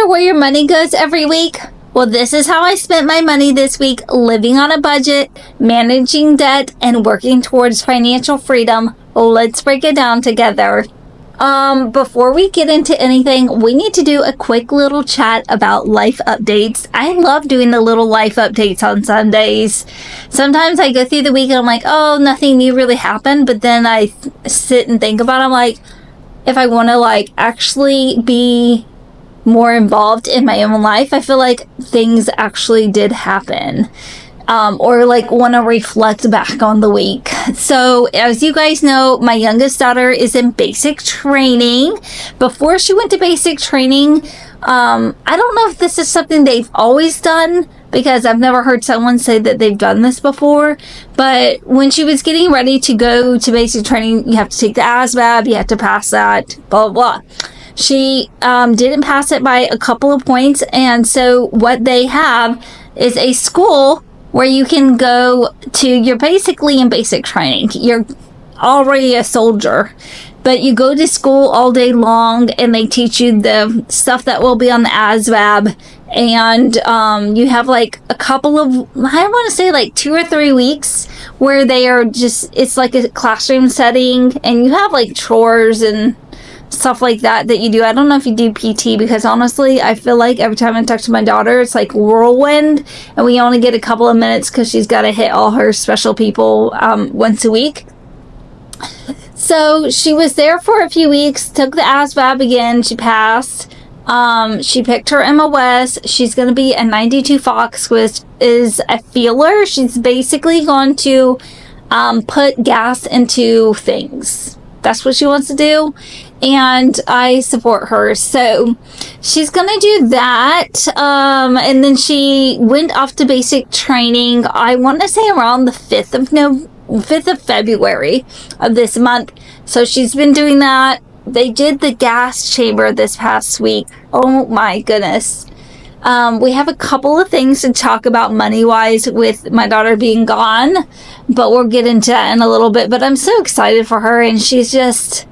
wonder where your money goes every week? Well, this is how I spent my money this week, living on a budget, managing debt, and working towards financial freedom. Let's break it down together. Before we get into anything, we need to do a quick little chat about life updates. I love doing the little life updates on Sundays. Sometimes I go through the week and I'm like, oh, nothing new really happened. But then I sit and think about it. I'm like, if I want to like actually be more involved in my own life, I feel like things actually did happen. Or like want to reflect back on the week. So as you guys know, my youngest daughter is in basic training. Before she went to basic training, I don't know if this is something they've always done, because I've never heard someone say that they've done this before. But when she was getting ready to go to basic training, you have to take the ASVAB, you have to pass that, blah, blah, blah. She didn't pass it by a couple of points. And so what they have is a school where you can go to, you're basically in basic training. You're already a soldier, but you go to school all day long and they teach you the stuff that will be on the ASVAB. And you have like a couple of, I want to say like 2 or 3 weeks where they are just, it's like a classroom setting and you have like chores and stuff like that you do. I don't know if you do PT, because honestly I feel like every time I talk to my daughter it's like whirlwind and we only get a couple of minutes because she's got to hit all her special people once a week. So she was there for a few weeks, took the ASVAB again, she passed. She picked her MOS. She's going to be a 92 Fox, which is a feeler. She's basically going to put gas into things. That's what she wants to do, and I support her. So she's gonna do that, and then she went off to basic training, I want to say around the 5th of February of this month. So she's been doing that. They did the gas chamber this past week. Oh my goodness. We have a couple of things to talk about money-wise with my daughter being gone, but we'll get into that in a little bit. But I'm so excited for her, and she's just,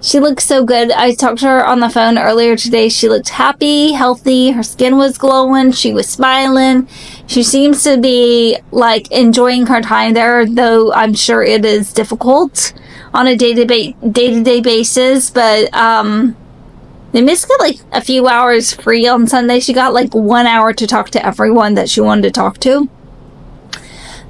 she looks so good. I talked to her on the phone earlier today. She looked happy, healthy. Her skin was glowing. She was smiling. She seems to be like enjoying her time there, though I'm sure it is difficult on a day-to-day basis, but they missed like a few hours free on Sunday. She got like 1 hour to talk to everyone that she wanted to talk to.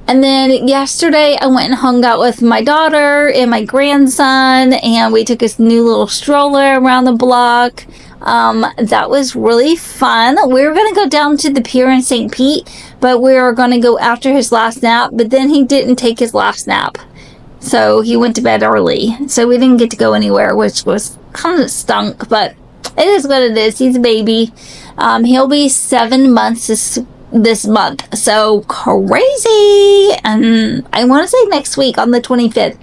And then yesterday I went and hung out with my daughter and my grandson, and we took this new little stroller around the block. That was really fun. We were going to go down to the pier in St. Pete, but we were going to go after his last nap, but then he didn't take his last nap. So he went to bed early. So we didn't get to go anywhere, which was kind of stunk, but it is what it is. He's a baby. He'll be 7 months this month. So crazy. And I want to say next week on the 25th.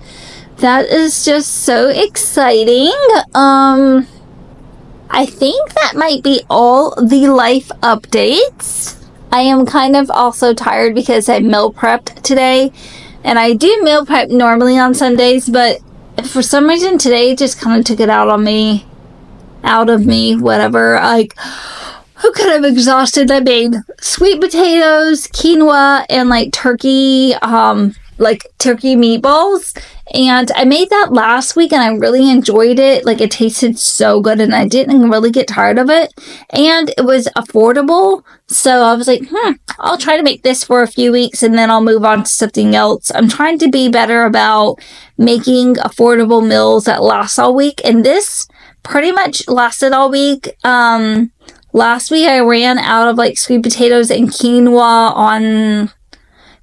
That is just so exciting. I think that might be all the life updates. I am kind of also tired because I meal prepped today. And I do meal prep normally on Sundays, but for some reason today it just kind of took it out of me, whatever. Like, who could have exhausted? I made sweet potatoes, quinoa, and like turkey meatballs. And I made that last week and I really enjoyed it. Like, it tasted so good and I didn't really get tired of it. And it was affordable. So I was like, I'll try to make this for a few weeks and then I'll move on to something else. I'm trying to be better about making affordable meals that last all week. And this pretty much lasted all week. Last week I ran out of like sweet potatoes and quinoa on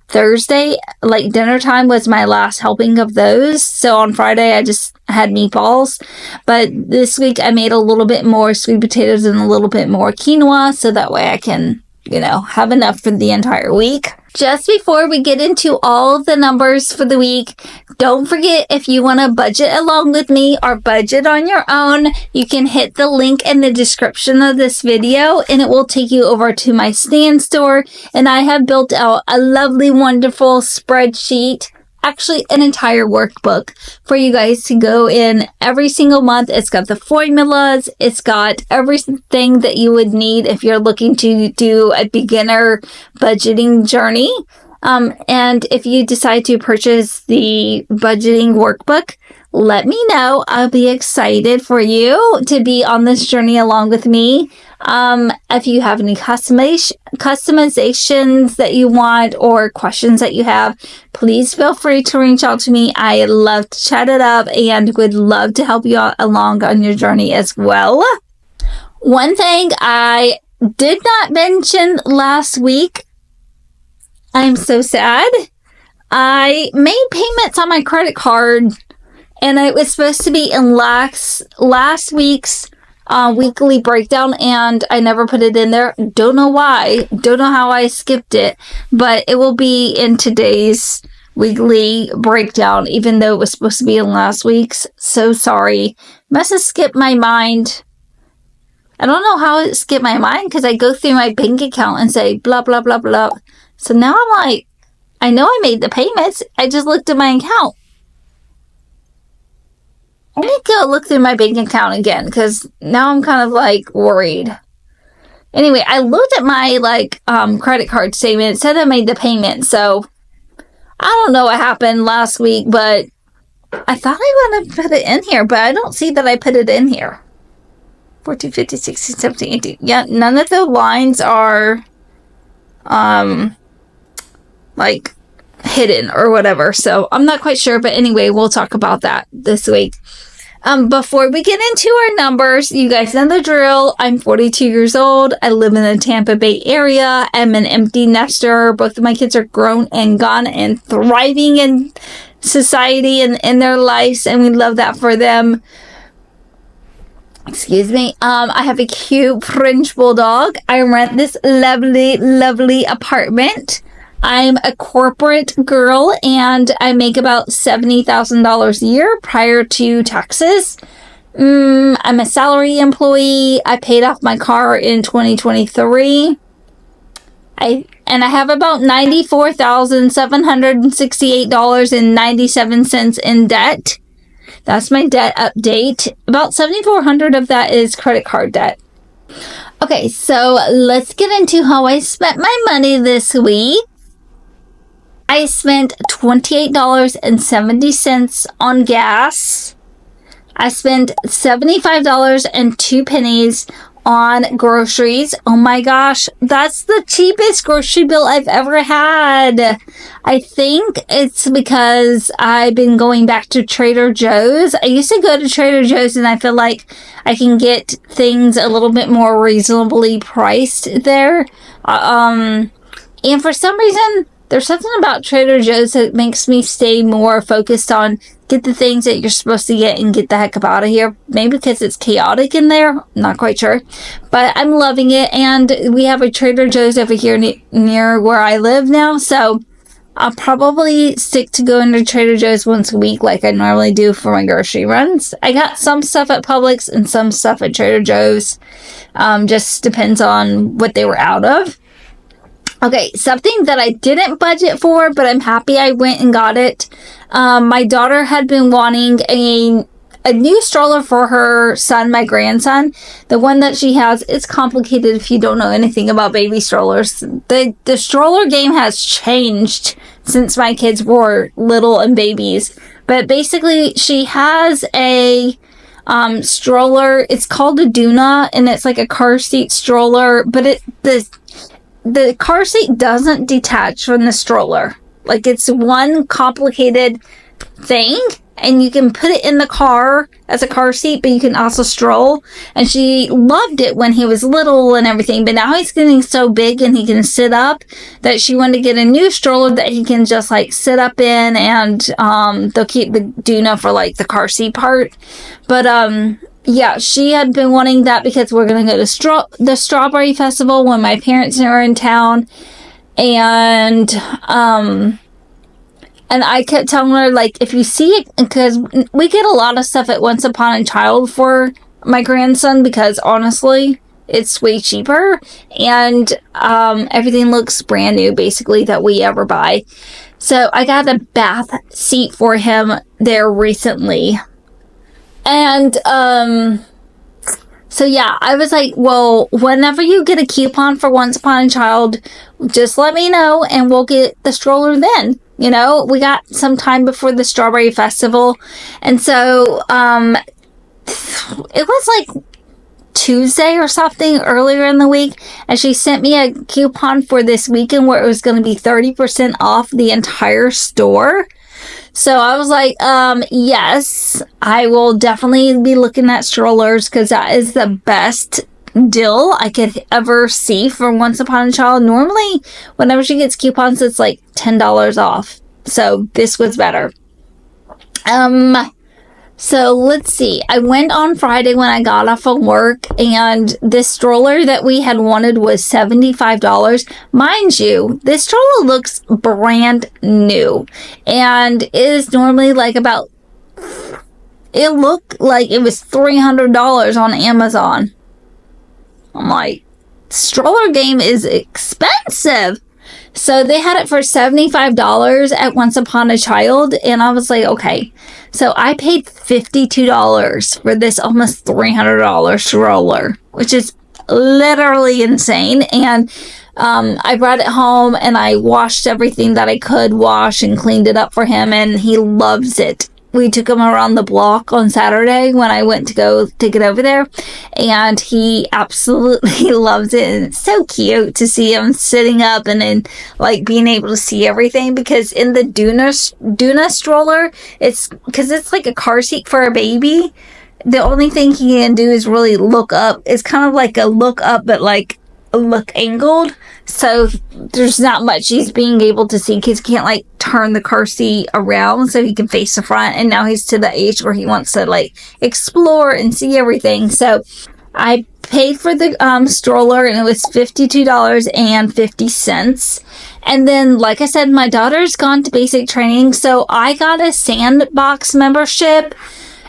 Thursday. Like, dinner time was my last helping of those. So on Friday I just had meatballs. But this week I made a little bit more sweet potatoes and a little bit more quinoa, so that way I can, have enough for the entire week. Just before we get into all of the numbers for the week, don't forget, if you want to budget along with me or budget on your own, you can hit the link in the description of this video and it will take you over to my Stand store. And I have built out a lovely, wonderful spreadsheet actually an entire workbook for you guys to go in every single month. It's got the formulas. It's got everything that you would need if you're looking to do a beginner budgeting journey. And if you decide to purchase the budgeting workbook, let me know. I'll be excited for you to be on this journey along with me. If you have any customizations that you want or questions that you have, please feel free to reach out to me. I love to chat it up and would love to help you along on your journey as well. One thing I did not mention last week, I'm so sad. I made payments on my credit card, and it was supposed to be in last week's weekly breakdown, and I never put it in there. Don't know why. Don't know how I skipped it, but it will be in today's weekly breakdown, even though it was supposed to be in last week's. So sorry. Must have skipped my mind. I don't know how it skipped my mind, because I go through my bank account and say blah, blah, blah, blah. So now I'm like, I know I made the payments. I just looked at my account. I need to go look through my bank account again, because now I'm kind of like worried. Anyway, I looked at my credit card statement. It said I made the payment. So I don't know what happened last week, but I thought I would have put it in here, but I don't see that I put it in here. 14, 15, 16, 17, 18. Yeah, none of the lines are hidden or whatever. So I'm not quite sure, but anyway, we'll talk about that this week. Before we get into our numbers, you guys know the drill. I'm 42 years old. I live in the Tampa Bay area. I'm an empty nester. Both of my kids are grown and gone and thriving in society and in their lives, and we love that for them. Excuse me. I have a cute French bulldog. I rent this lovely, lovely apartment. I'm a corporate girl, and I make about $70,000 a year prior to taxes. I'm a salary employee. I paid off my car in 2023. I have about $94,768.97 in debt. That's my debt update. About $7,400 of that is credit card debt. Okay, so let's get into how I spent my money this week. I spent $28.70 on gas. I spent $75.02 on groceries. Oh my gosh, that's the cheapest grocery bill I've ever had. I think it's because I've been going back to Trader Joe's. I used to go to Trader Joe's, and I feel like I can get things a little bit more reasonably priced there. And for some reason, there's something about Trader Joe's that makes me stay more focused on get the things that you're supposed to get and get the heck up out of here. Maybe because it's chaotic in there. I'm not quite sure. But I'm loving it. And we have a Trader Joe's over here near where I live now. So I'll probably stick to going to Trader Joe's once a week like I normally do for my grocery runs. I got some stuff at Publix and some stuff at Trader Joe's. Just depends on what they were out of. Okay, something that I didn't budget for, but I'm happy I went and got it. My daughter had been wanting a new stroller for her son, my grandson. The one that she has, it's complicated if you don't know anything about baby strollers. The stroller game has changed since my kids were little and babies. But basically, she has a stroller. It's called a Duna, and it's like a car seat stroller, but the car seat doesn't detach from the stroller. Like, it's one complicated thing, and you can put it in the car as a car seat, but you can also stroll. And she loved it when he was little and everything, but now he's getting so big and he can sit up that she wanted to get a new stroller that he can just like sit up in, and they'll keep the Duna for like the car seat part. But yeah, she had been wanting that because we're going to go to the Strawberry Festival when my parents are in town. And I kept telling her, like, if you see it, because we get a lot of stuff at Once Upon a Child for my grandson, because honestly, it's way cheaper. And everything looks brand new, basically, that we ever buy. So I got a bath seat for him there recently. And, so yeah, I was like, well, whenever you get a coupon for Once Upon a Child, just let me know and we'll get the stroller then. You know, we got some time before the Strawberry Festival. And so, it was like Tuesday or something earlier in the week, and she sent me a coupon for this weekend where it was going to be 30% off the entire store. So I was like, yes, I will definitely be looking at strollers because that is the best deal I could ever see for Once Upon a Child. Normally, whenever she gets coupons, it's like $10 off. So this was better. So let's see. I went on Friday when I got off of work, and this stroller that we had wanted was $75. Mind you, this stroller looks brand new and is normally like it looked like it was $300 on Amazon. I'm like, stroller game is expensive. So they had it for $75 at Once Upon a Child, and I was like, okay. So I paid $52 for this almost $300 stroller, which is literally insane. And I brought it home and I washed everything that I could wash and cleaned it up for him, and he loves it. We took him around the block on Saturday when I went to go take it over there, and he absolutely loves it. And it's so cute to see him sitting up and then like being able to see everything, because in the Duna stroller, it's because it's like a car seat for a baby. The only thing he can do is really look up. It's kind of like a look up, but like a look angled. So there's not much he's being able to see because he can't like turn the car seat around so he can face the front. And now he's to the age where he wants to like explore and see everything. So I paid for the stroller, and it was $52.50. And then, like I said, my daughter's gone to basic training, so I got a Sandbox membership.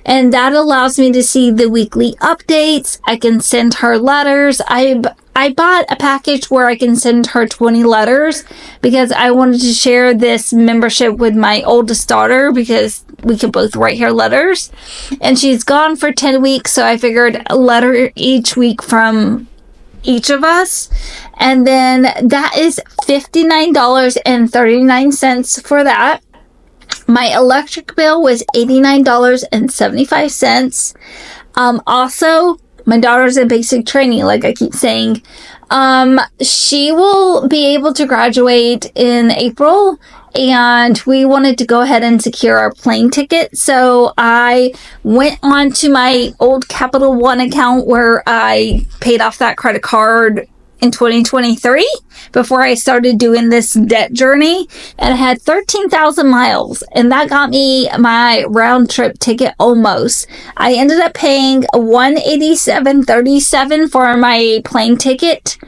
And that allows me to see the weekly updates. I can send her letters. I bought a package where I can send her 20 letters because I wanted to share this membership with my oldest daughter because we could both write her letters. And she's gone for 10 weeks, so I figured a letter each week from each of us. And then that is $59.39 for that. My electric bill was $89.75. Also, my daughter's in basic training, like I keep saying. She will be able to graduate in April, and we wanted to go ahead and secure our plane ticket. So I went on to my old Capital One account where I paid off that credit card in 2023 before I started doing this debt journey, and I had 13,000 miles, and that got me my round trip ticket almost. I ended up paying $187.37 for my plane ticket.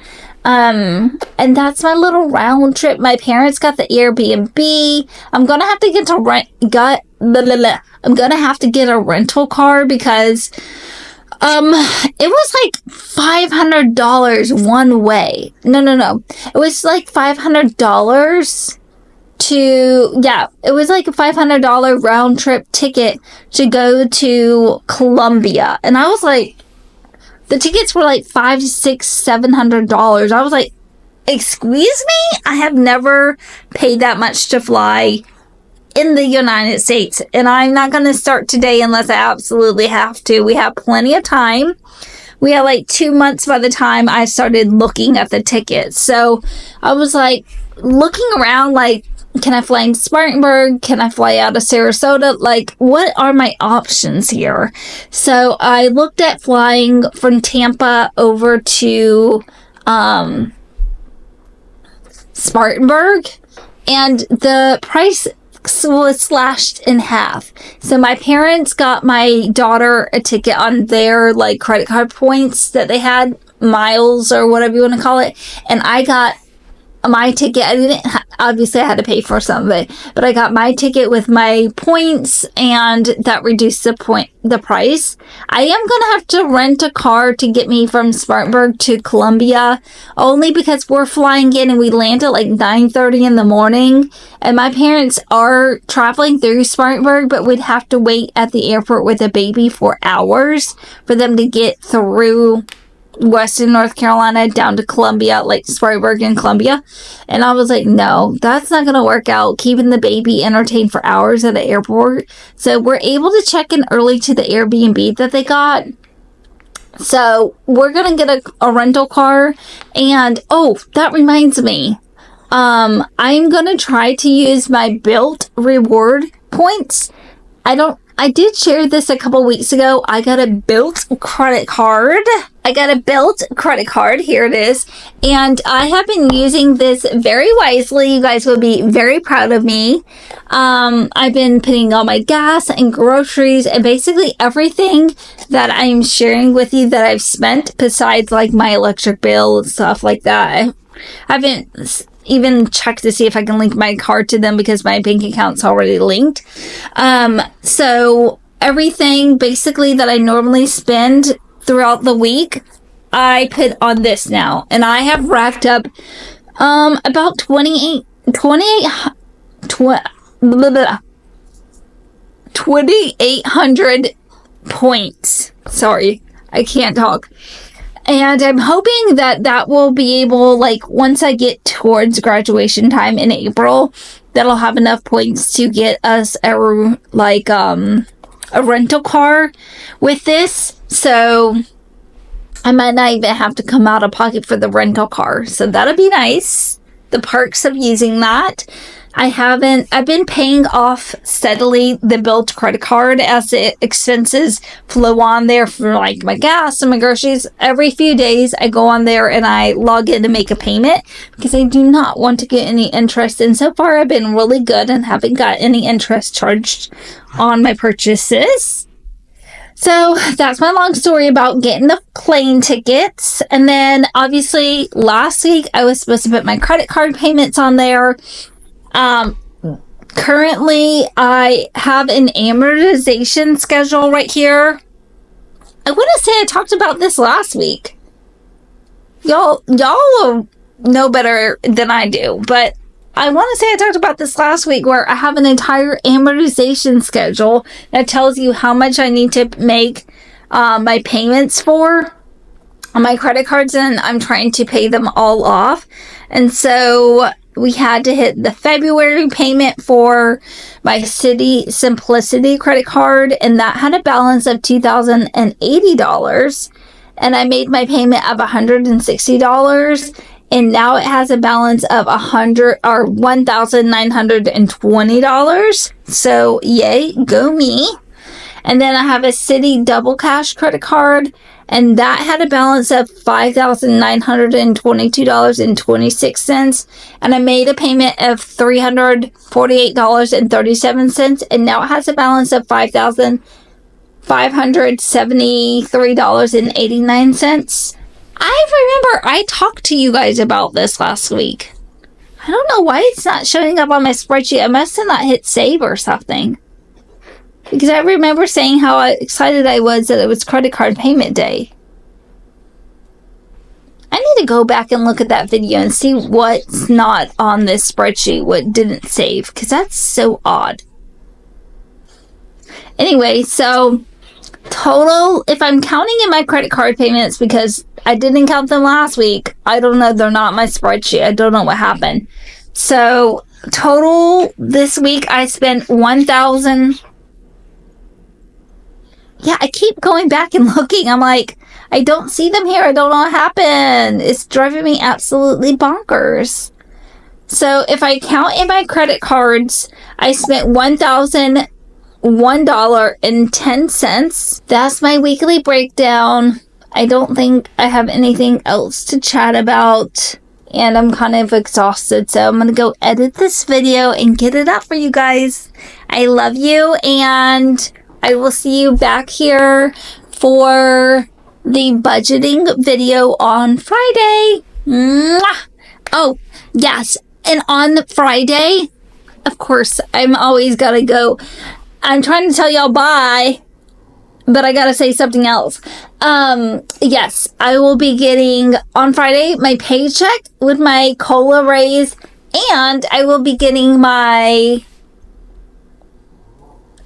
And that's my little round trip. My parents got the Airbnb. I'm gonna have to get a rental car because it was like $500 one way. No. It was like $500 it was like a $500 round trip ticket to go to Colombia. And I was like, the tickets were like $500, $600, $700. I was like, excuse me? I have never paid that much to fly in the United States, and I'm not going to start today unless I absolutely have to. We have plenty of time. We had like 2 months by the time I started looking at the tickets. So I was like looking around like, can I fly in Spartanburg? Can I fly out of Sarasota? Like, what are my options here? So I looked at flying from Tampa over to Spartanburg, and the price was slashed in half. So my parents got my daughter a ticket on their like credit card points that they had, miles or whatever you want to call it, and I got my ticket. I didn't, obviously I had to pay for some of it, but I got my ticket with my points, and that reduced the price. I am going to have to rent a car to get me from Spartanburg to Columbia, only because we're flying in and we land at like 9:30 in the morning, and my parents are traveling through Spartanburg, but we'd have to wait at the airport with a baby for hours for them to get through Western North Carolina down to Columbia, like Spartanburg and Columbia. And I was like, no, that's not going to work out, keeping the baby entertained for hours at the airport. So we're able to check in early to the Airbnb that they got. So we're going to get a rental car. And, oh, that reminds me. I'm going to try to use my Built reward points. I did share this a couple weeks ago. I got a Built credit card. Here it is. And I have been using this very wisely. You guys will be very proud of me. I've been putting all my gas and groceries and basically everything that I'm sharing with you that I've spent, besides like my electric bill and stuff like that. I haven't even checked to see if I can link my card to them because my bank account's already linked. So everything basically that I normally spend throughout the week, I put on this now. And I have racked up about 2,800 points. Sorry, I can't talk. And I'm hoping that will be able, like, once I get towards graduation time in April, that I'll have enough points to get us a rental car with this. So I might not even have to come out of pocket for the rental car. So that'll be nice. The perks of using that. I've been paying off steadily the Built credit card as the expenses flow on there for like my gas and my groceries. Every few days I go on there and I log in to make a payment because I do not want to get any interest. And so far I've been really good and haven't got any interest charged on my purchases. So that's my long story about getting the plane tickets. And then obviously last week I was supposed to put my credit card payments on there. Currently I have an amortization schedule right here. I want to say I talked about this last week. Y'all know better than I do, but I want to say I talked about this last week where I have an entire amortization schedule that tells you how much I need to make my payments for on my credit cards, and I'm trying to pay them all off. And so we had to hit the February payment for my City Simplicity credit card, and that had a balance of $2,080. And I made my payment of $160, and now it has a balance of $1,920. So yay, go me. And then I have a City Double Cash credit card, and that had a balance of $5,922.26. And I made a payment of $348.37, and now it has a balance of $5,573.89. I remember I talked to you guys about this last week. I don't know why it's not showing up on my spreadsheet. I must have not hit save or something. Because I remember saying how excited I was that it was credit card payment day. I need to go back and look at that video and see what's not on this spreadsheet, what didn't save, because that's so odd. Anyway, so total, if I'm counting in my credit card payments, because I didn't count them last week, I don't know, they're not in my spreadsheet. I don't know what happened. So total this week, I spent $1,000. Yeah, I keep going back and looking. I'm like, I don't see them here. I don't know what happened. It's driving me absolutely bonkers. So if I count in my credit cards, I spent $1,001.10. That's my weekly breakdown. I don't think I have anything else to chat about. And I'm kind of exhausted. So I'm going to go edit this video and get it up for you guys. I love you, and I will see you back here for the budgeting video on Friday. Mwah! Oh, Yes. And on Friday, of course, I'm always gotta go. I'm trying to tell y'all bye, but I gotta say something else. Yes, I will be getting on Friday my paycheck with my COLA raise, and I will be getting my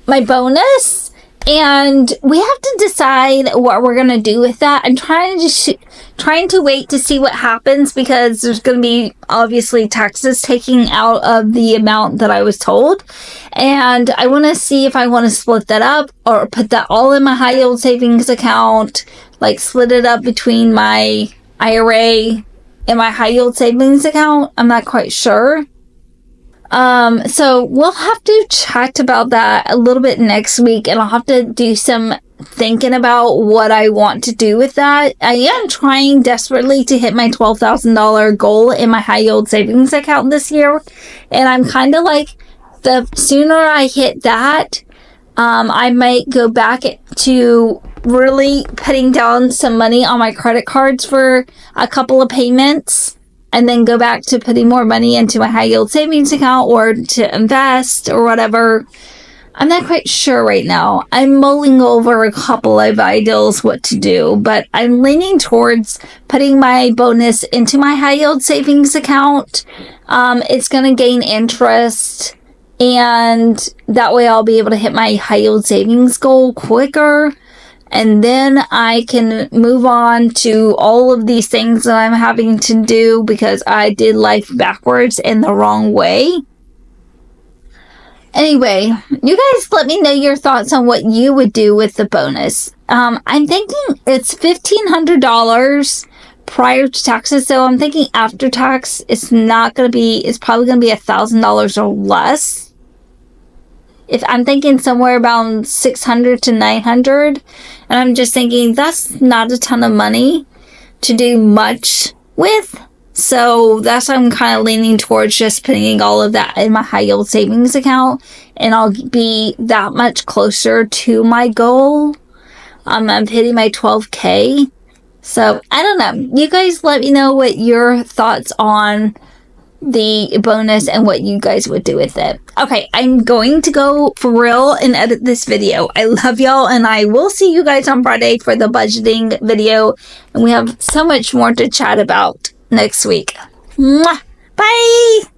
bonus. And we have to decide what we're gonna do with that. I'm trying to wait to see what happens, because there's gonna be obviously taxes taking out of the amount that I was told, and I want to see if I want to split that up or put that all in my high yield savings account, like split it up between my IRA and my high yield savings account. I'm not quite sure. So we'll have to chat about that a little bit next week, and I'll have to do some thinking about what I want to do with that. I am trying desperately to hit my $12,000 goal in my high yield savings account this year, and I'm kind of like, the sooner I hit that, I might go back to really putting down some money on my credit cards for a couple of payments, and then go back to putting more money into my high yield savings account or to invest or whatever. I'm not quite sure right now. I'm mulling over a couple of ideas what to do, but I'm leaning towards putting my bonus into my high yield savings account. It's going to gain interest, and that way I'll be able to hit my high yield savings goal quicker. And then I can move on to all of these things that I'm having to do because I did life backwards in the wrong way. Anyway, you guys let me know your thoughts on what you would do with the bonus. I'm thinking it's $1,500 prior to taxes, so I'm thinking after tax, it's probably going to be $1,000 or less. If I'm thinking somewhere around $600 to $900, and I'm just thinking that's not a ton of money to do much with. So that's why I'm kind of leaning towards just putting all of that in my high yield savings account, and I'll be that much closer to my goal. I'm hitting my 12K. So I don't know. You guys let me know what your thoughts on the bonus and what you guys would do with it. Okay, I'm going to go for real and edit this video. I love y'all, and I will see you guys on Friday for the budgeting video, and we have so much more to chat about next week. Mwah! Bye!